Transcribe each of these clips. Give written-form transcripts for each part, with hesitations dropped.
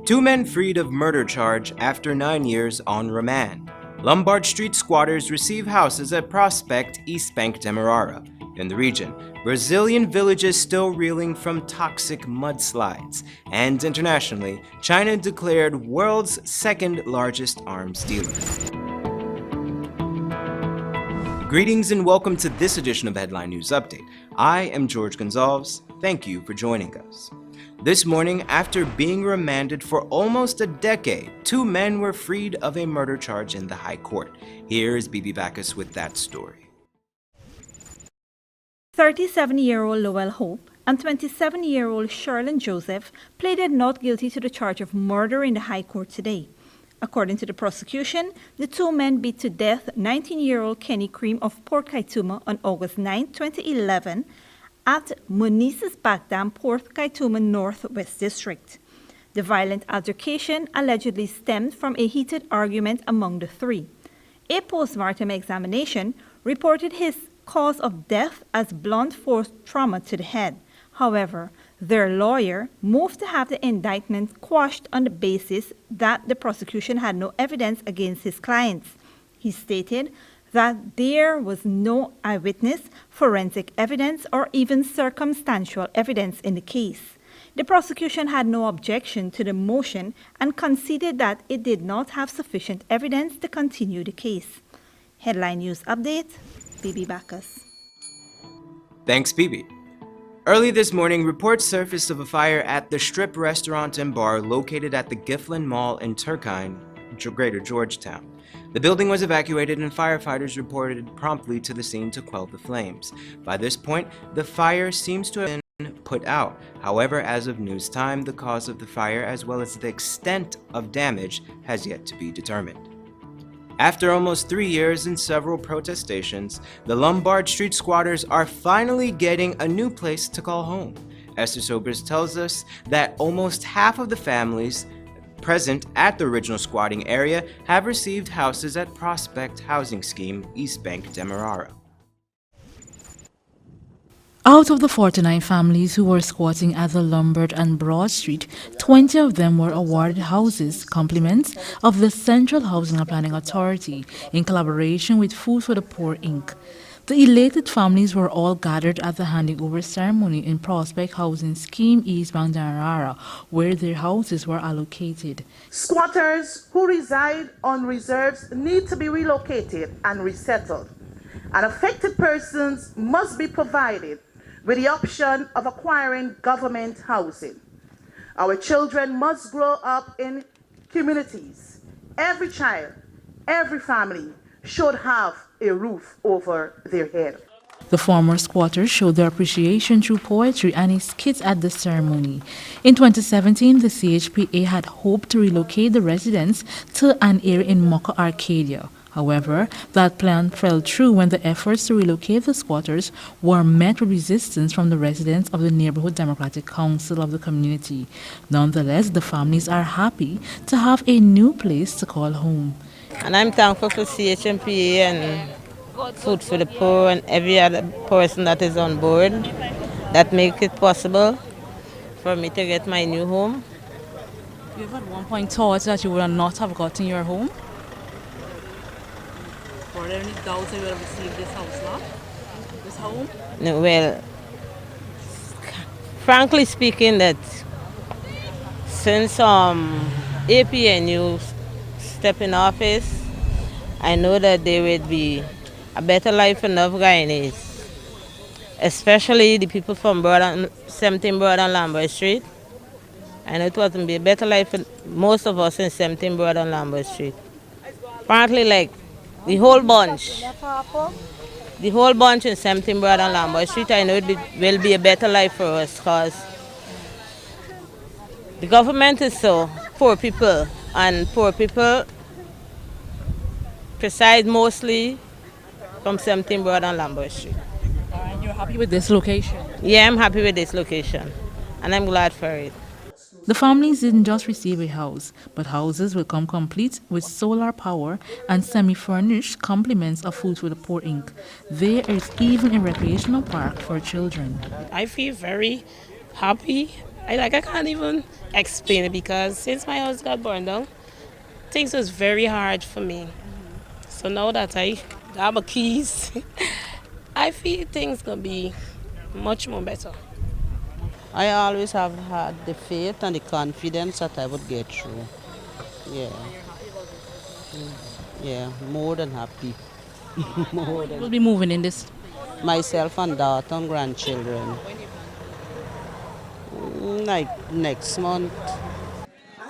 Two men freed of murder charge after 9 years on remand. Lombard Street squatters receive houses at Prospect, East Bank, Demerara. In the region, Brazilian villages still reeling from toxic mudslides. And internationally, China declared world's second largest arms dealer. Greetings and welcome to this edition of Headline News Update. I am George Gonzalez. Thank you for joining us. This morning, after being remanded for almost a decade, two men were freed of a murder charge in the High Court. Here is Bibi Bacchus with that story. 37-year-old Lowell Hope and 27-year-old Sherlyn Joseph pleaded not guilty to the charge of murder in the High Court today. According to the prosecution, the two men beat to death 19-year-old Kenny Cream of Port Kaituma on August 9, 2011, at Munice's Backdam, Port Kaituma Northwest District. The violent altercation allegedly stemmed from a heated argument among the three. A postmortem examination reported his cause of death as blunt force trauma to the head. However, their lawyer moved to have the indictment quashed on the basis that the prosecution had no evidence against his clients. He stated that there was no eyewitness, forensic evidence, or even circumstantial evidence in the case. The prosecution had no objection to the motion and conceded that it did not have sufficient evidence to continue the case. Headline News Update, Bibi Bacchus. Thanks, Bibi. Early this morning, reports surfaced of a fire at the Strip Restaurant and Bar located at the Gifflin Mall in Turkine, Greater Georgetown. The building was evacuated and firefighters reported promptly to the scene to quell the flames. By this point, the fire seems to have been put out. However, as of news time, the cause of the fire as well as the extent of damage has yet to be determined. After almost 3 years and several protestations, the Lombard Street squatters are finally getting a new place to call home. Esther Sobers tells us that almost half of the families present at the original squatting area have received houses at Prospect Housing Scheme, East Bank, Demerara. Out of the 49 families who were squatting at the Lombard and Broad Street, 20 of them were awarded houses, compliments of the Central Housing and Planning Authority in collaboration with Food for the Poor, Inc. The elated families were all gathered at the handing over ceremony in Prospect Housing Scheme, East Bank, Demerara, where their houses were allocated. Squatters who reside on reserves need to be relocated and resettled, and affected persons must be provided with the option of acquiring government housing. Our children must grow up in communities. Every child, every family should have a roof over their head. The former squatters showed their appreciation through poetry and a skit at the ceremony. In 2017, the CHPA had hoped to relocate the residents to an area in Mocha Arcadia. However, that plan fell through when the efforts to relocate the squatters were met with resistance from the residents of the Neighborhood Democratic Council of the community. Nonetheless, the families are happy to have a new place to call home. And I'm thankful for CHMPA and Food for the Poor and every other person that is on board that make it possible for me to get my new home. You ever at one point thought that you would not have gotten your home? Were there any doubts that you would have received this house now? This home? No, well, frankly speaking, that since APNU stepped in office, I know that there would be a better life for enough Guyanese, especially the people from 17 Broad and Lombard Street. I know it wasn't be a better life for most of us in 17 Broad and Lombard Street. Apparently, like the whole bunch in 17 Broad and Lombard Street, I know it will be a better life for us because the government is so poor people, and poor people preside mostly from 17 Broad and Lombard Street. And you're happy with this location? Yeah, I'm happy with this location, and I'm glad for it. The families didn't just receive a house, but houses will come complete with solar power and semi-furnished complements of Food for the Poor, Inc. There is even a recreational park for children. I feel very happy I can't even explain it because since my house got burned down, things was very hard for me. So now that I got my keys, I feel things gonna be much more better. I always have had the faith and the confidence that I would get through. Yeah. Yeah, more than happy. More We'll than be moving in this. myself and daughter and grandchildren. Like next month.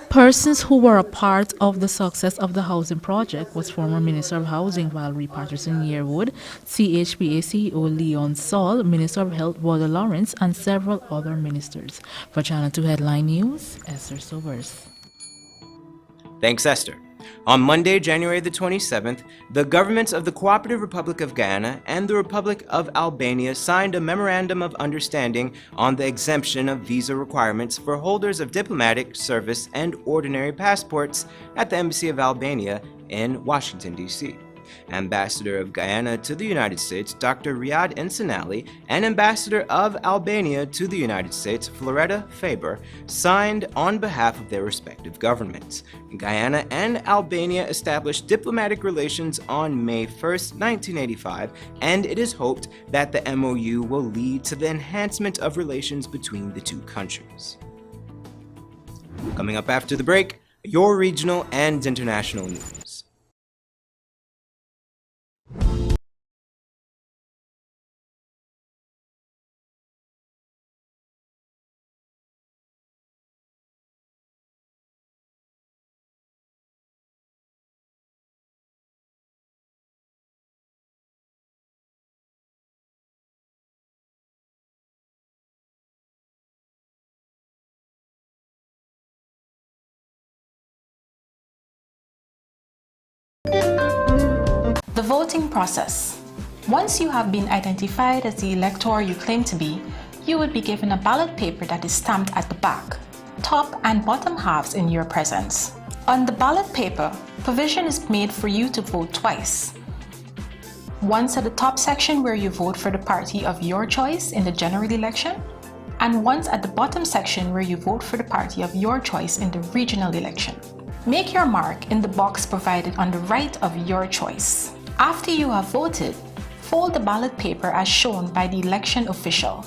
Persons who were a part of the success of the housing project was former Minister of Housing Valerie Patterson-Yearwood, CHPA CEO Leon Saul, Minister of Health Walter Lawrence, and several other ministers. For Channel 2 Headline News, Esther Sobers. Thanks, Esther. On Monday, January the 27th, the governments of the Cooperative Republic of Guyana and the Republic of Albania signed a memorandum of understanding on the exemption of visa requirements for holders of diplomatic, service, and ordinary passports at the Embassy of Albania in Washington, D.C. Ambassador of Guyana to the United States, Dr. Riyad Ensenali, and Ambassador of Albania to the United States, Floretta Faber, signed on behalf of their respective governments. Guyana and Albania established diplomatic relations on May 1st, 1985, and it is hoped that the MOU will lead to the enhancement of relations between the two countries. Coming up after the break, your regional and international news. The voting process. Once you have been identified as the elector you claim to be, you would be given a ballot paper that is stamped at the back, top and bottom halves in your presence. On the ballot paper, provision is made for you to vote twice. Once at the top section where you vote for the party of your choice in the general election, and once at the bottom section where you vote for the party of your choice in the regional election. Make your mark in the box provided on the right of your choice. After you have voted, fold the ballot paper as shown by the election official.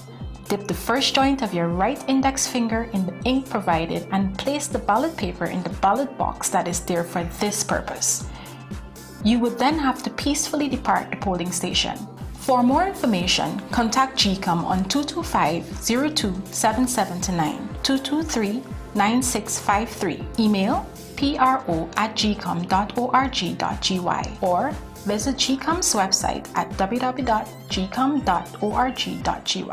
Dip the first joint of your right index finger in the ink provided and place the ballot paper in the ballot box that is there for this purpose. You would then have to peacefully depart the polling station. For more information, contact GCOM on 225-027729, 223-9653, email pro@gcom.org.gy or visit GCOM's website at www.gcom.org.gy.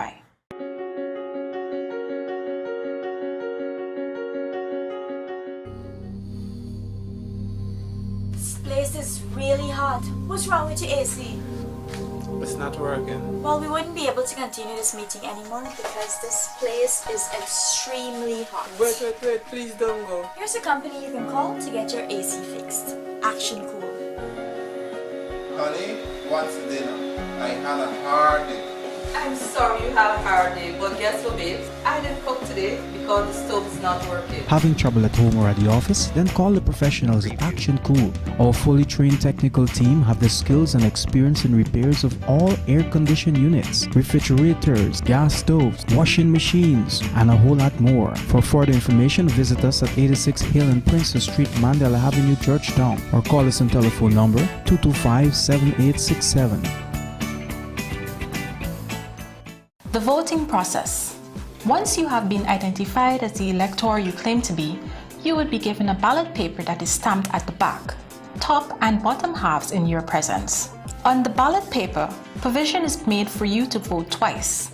This place is really hot. What's wrong with your AC? It's not working. Well, we wouldn't be able to continue this meeting anymore because this place is extremely hot. Wait, please don't go. Here's a company you can call to get your AC fixed. Action Cool. Honey, what's dinner? I had a hard day. I'm sorry you had a hard day, but guess what, babe? I didn't cook today because the stove is not working. Having trouble at home or at the office? Then call the professionals at Action Cool. Our fully trained technical team have the skills and experience in repairs of all air-conditioned units, refrigerators, gas stoves, washing machines, and a whole lot more. For further information, visit us at 86 Hill and Princess Street, Mandela Avenue, Georgetown, or call us on telephone number 225-7867. The voting process. Once you have been identified as the elector you claim to be, you would be given a ballot paper that is stamped at the back, top and bottom halves in your presence. On the ballot paper, provision is made for you to vote twice.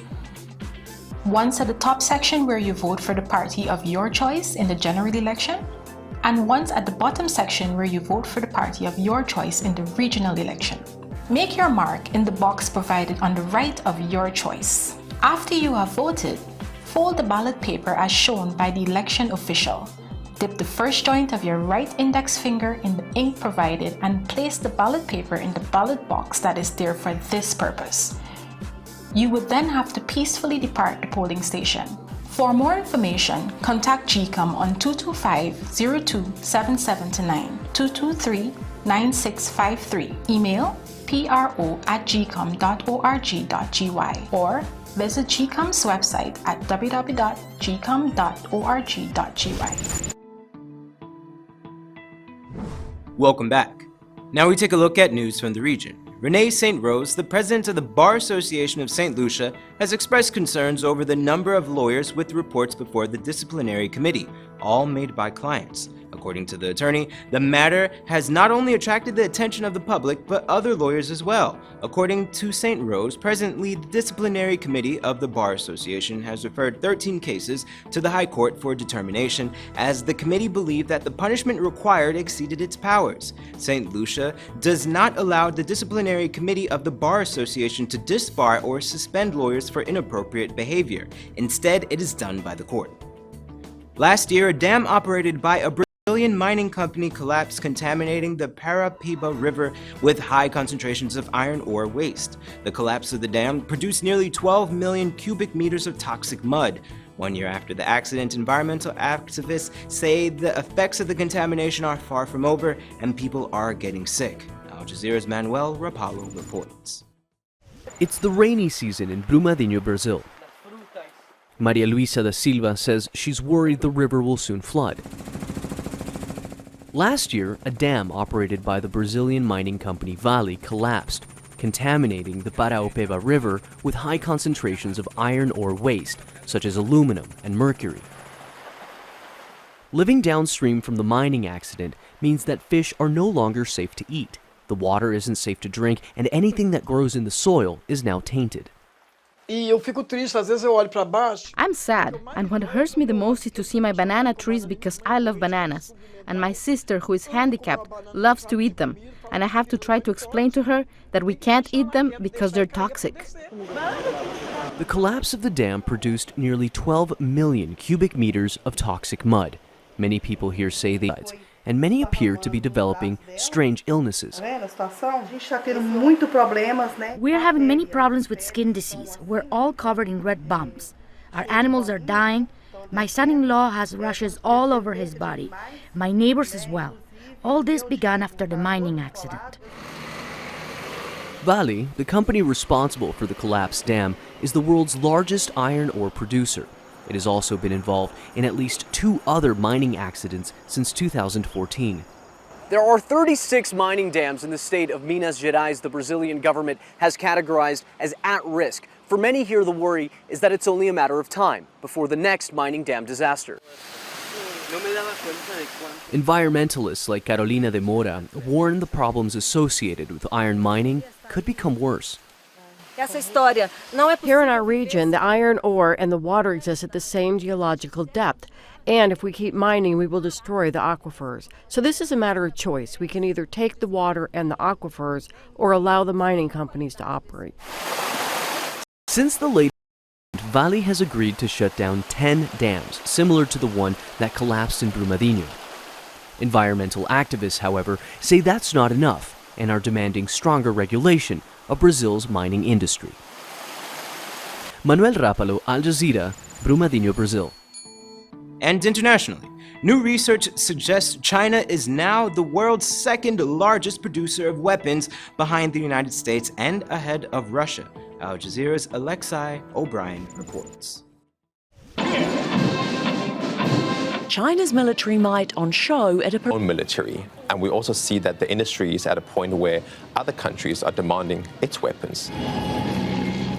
Once at the top section where you vote for the party of your choice in the general election, and once at the bottom section where you vote for the party of your choice in the regional election. Make your mark in the box provided on the right of your choice. After you have voted, fold the ballot paper as shown by the election official. Dip the first joint of your right index finger in the ink provided and place the ballot paper in the ballot box that is there for this purpose. You would then have to peacefully depart the polling station. For more information, contact GCOM on 225-02-7729, 223-9653, email pro@gcom.org.gy, or visit GCOM's website at www.gcom.org.gy. Welcome back. Now we take a look at news from the region. Renee St. Rose, the president of the Bar Association of St. Lucia, has expressed concerns over the number of lawyers with reports before the disciplinary committee, all made by clients. According to the attorney, the matter has not only attracted the attention of the public, but other lawyers as well. According to St. Rose, presently the disciplinary committee of the Bar Association has referred 13 cases to the High Court for determination, as the committee believed that the punishment required exceeded its powers. St. Lucia does not allow the disciplinary committee of the Bar Association to disbar or suspend lawyers for inappropriate behavior. Instead, it is done by the court. Last year, a dam operated by a Brazilian mining company collapsed, contaminating the Parapiba River with high concentrations of iron ore waste. The collapse of the dam produced nearly 12 million cubic meters of toxic mud. 1 year after the accident, environmental activists say the effects of the contamination are far from over and people are getting sick. Al Jazeera's Manuel Rapallo reports. It's the rainy season in Brumadinho, Brazil. Maria Luisa da Silva says she's worried the river will soon flood. Last year, a dam operated by the Brazilian mining company Vale collapsed, contaminating the Paraopeba River with high concentrations of iron ore waste, such as aluminum and mercury. Living downstream from the mining accident means that fish are no longer safe to eat, the water isn't safe to drink, and anything that grows in the soil is now tainted. I'm sad, and what hurts me the most is to see my banana trees because I love bananas, and my sister, who is handicapped, loves to eat them, and I have to try to explain to her that we can't eat them because they're toxic. The collapse of the dam produced nearly 12 million cubic meters of toxic mud. Many people here say they died, and many appear to be developing strange illnesses. We're having many problems with skin disease. We're all covered in red bumps. Our animals are dying. My son-in-law has rashes all over his body. My neighbors as well. All this began after the mining accident. Vale, the company responsible for the collapsed dam, is the world's largest iron ore producer. It has also been involved in at least 2 other mining accidents since 2014. There are 36 mining dams in the state of Minas Gerais the Brazilian government has categorized as at risk. For many here, the worry is that it's only a matter of time before the next mining dam disaster. Environmentalists like Carolina de Mora warn the problems associated with iron mining could become worse. Here in our region, the iron ore and the water exist at the same geological depth. And if we keep mining, we will destroy the aquifers. So this is a matter of choice. We can either take the water and the aquifers or allow the mining companies to operate. Since the late Vale has agreed to shut down 10 dams, similar to the one that collapsed in Brumadinho. Environmental activists, however, say that's not enough and are demanding stronger regulation of Brazil's mining industry. Manuel Rapallo, Al Jazeera, Brumadinho, Brazil. And internationally, new research suggests China is now the world's second largest producer of weapons, behind the United States and ahead of Russia. Al Jazeera's Alexei O'Brien reports. China's military might on show at a own military, and we also see that the industry is at a point where other countries are demanding its weapons.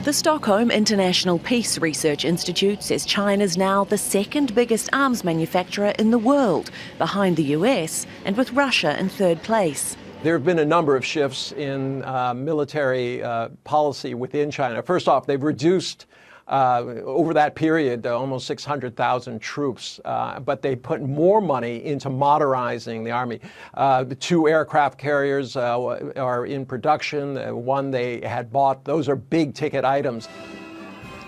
The Stockholm International Peace Research Institute says China's now the second biggest arms manufacturer in the world, behind the US and with Russia in third place. There have been a number of shifts in military policy within China. First off, they've reduced over that period almost 600,000 troops, but they put more money into modernizing the army. The 2 aircraft carriers are in production, one they had bought. Those are big ticket items.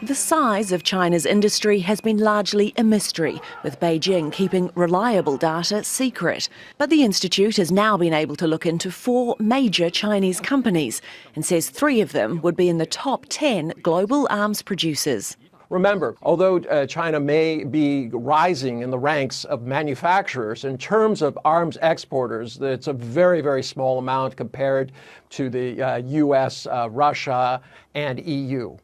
The size of China's industry has been largely a mystery, with Beijing keeping reliable data secret. But the Institute has now been able to look into 4 major Chinese companies and says 3 of them would be in the top 10 global arms producers. Remember, although China may be rising in the ranks of manufacturers, in terms of arms exporters, it's a very, very small amount compared to the US, Russia, and EU.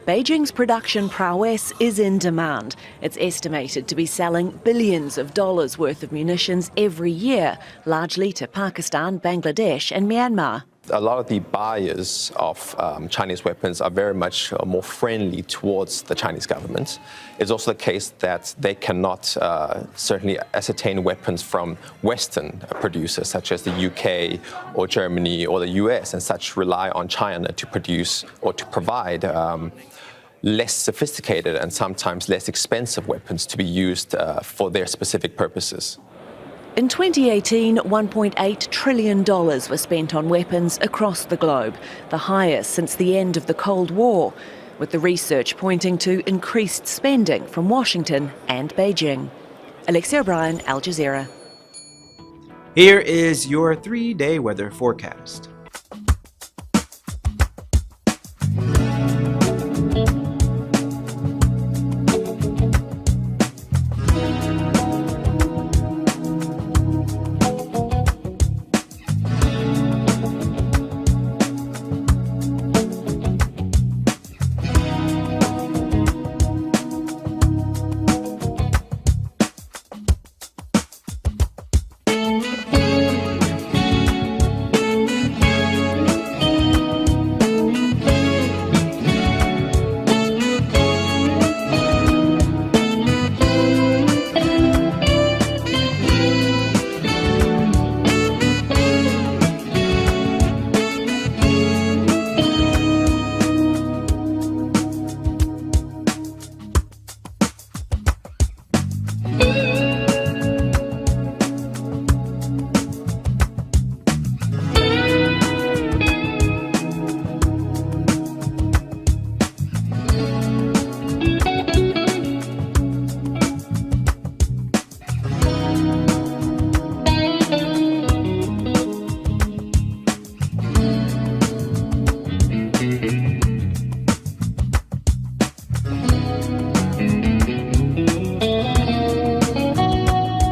Beijing's production prowess is in demand. It's estimated to be selling billions of dollars worth of munitions every year, largely to Pakistan, Bangladesh, and Myanmar. A lot of the buyers of Chinese weapons are very much more friendly towards the Chinese government. It's also the case that they cannot certainly ascertain weapons from Western producers such as the UK or Germany or the US, and such rely on China to produce or to provide less sophisticated and sometimes less expensive weapons to be used for their specific purposes. In 2018, $1.8 trillion were spent on weapons across the globe, the highest since the end of the Cold War, with the research pointing to increased spending from Washington and Beijing. Alexia O'Brien, Al Jazeera. Here is your 3-day weather forecast.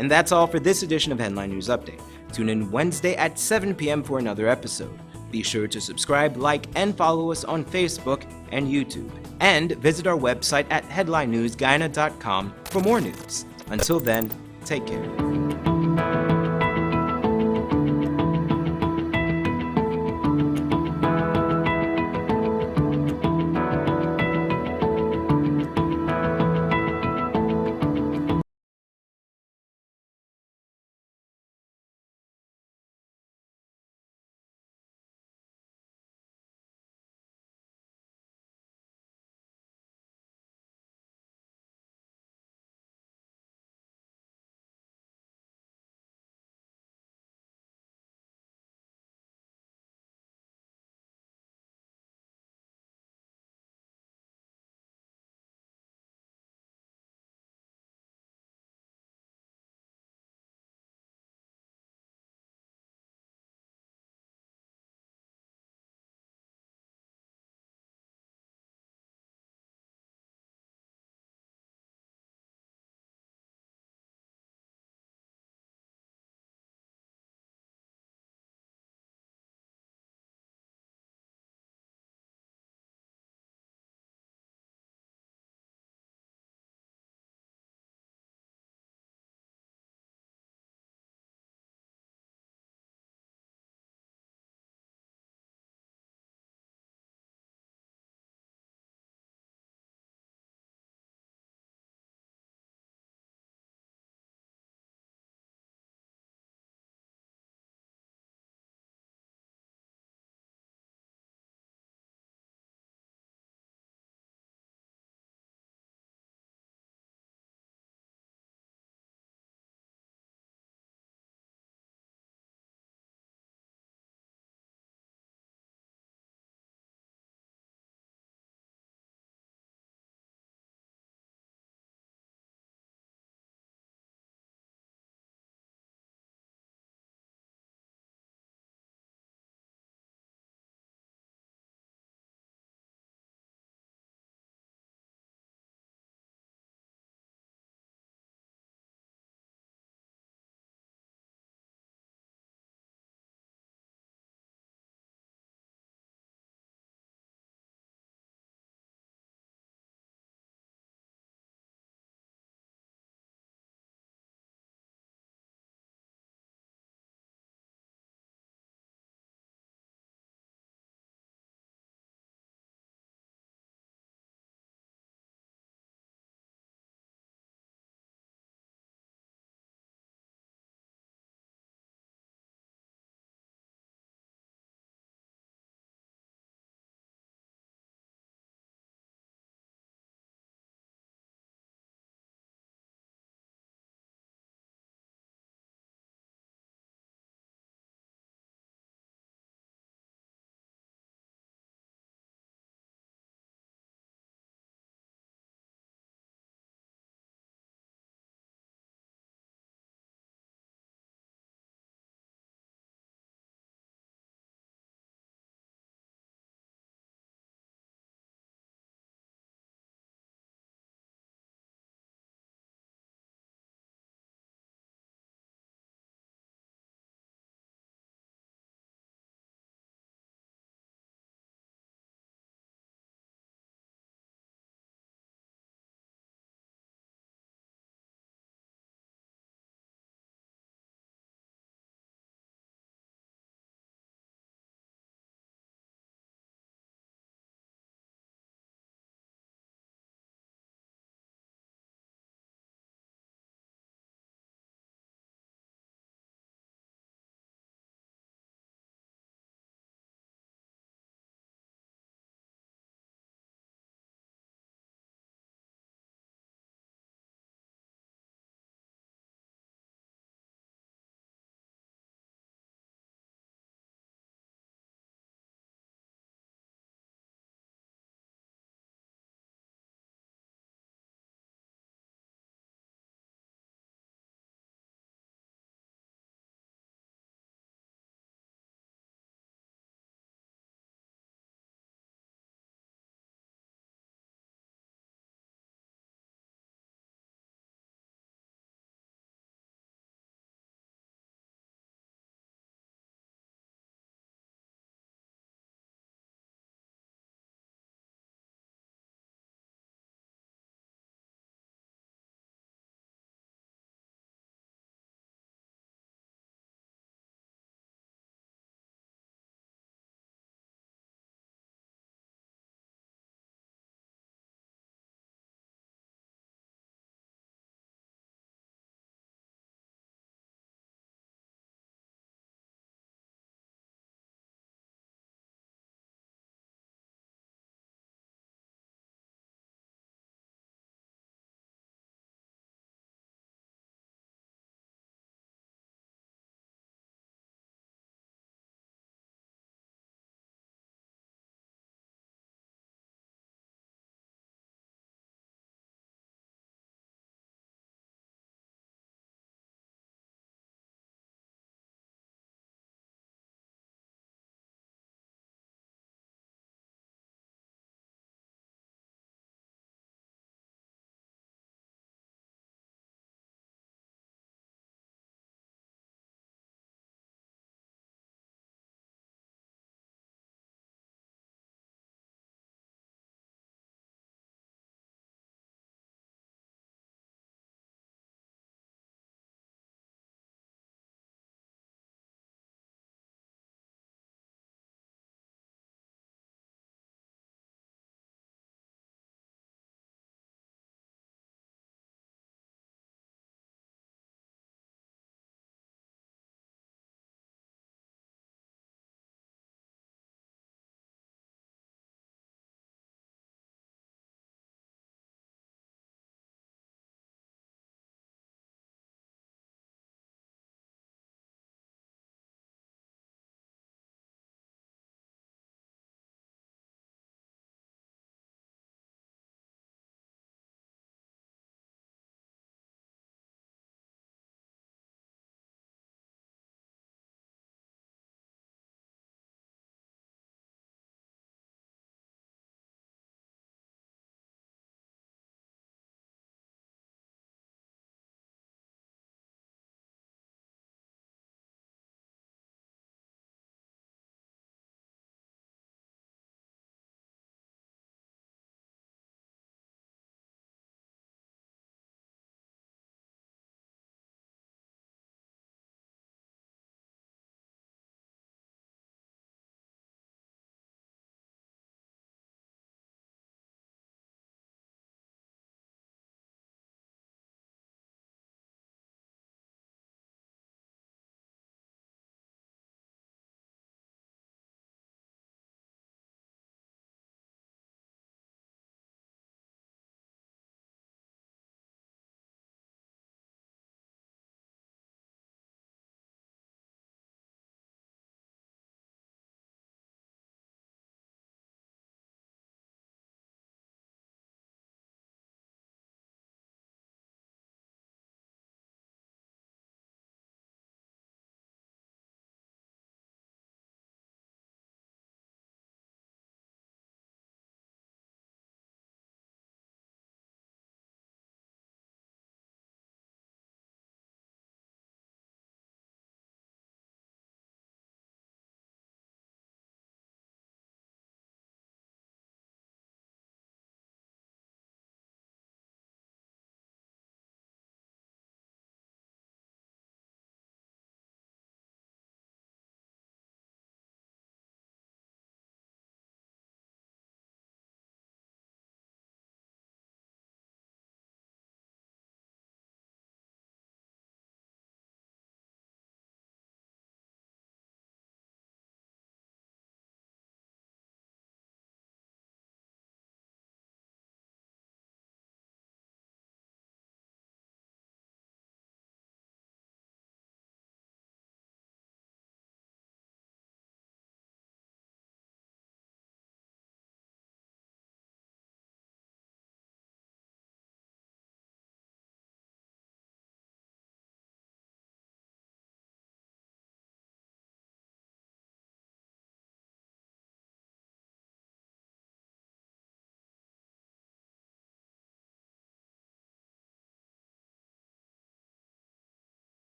And that's all for this edition of Headline News Update. Tune in Wednesday at 7 p.m. for another episode. Be sure to subscribe, like, and follow us on Facebook and YouTube. And visit our website at headlinenewsguyana.com for more news. Until then, take care.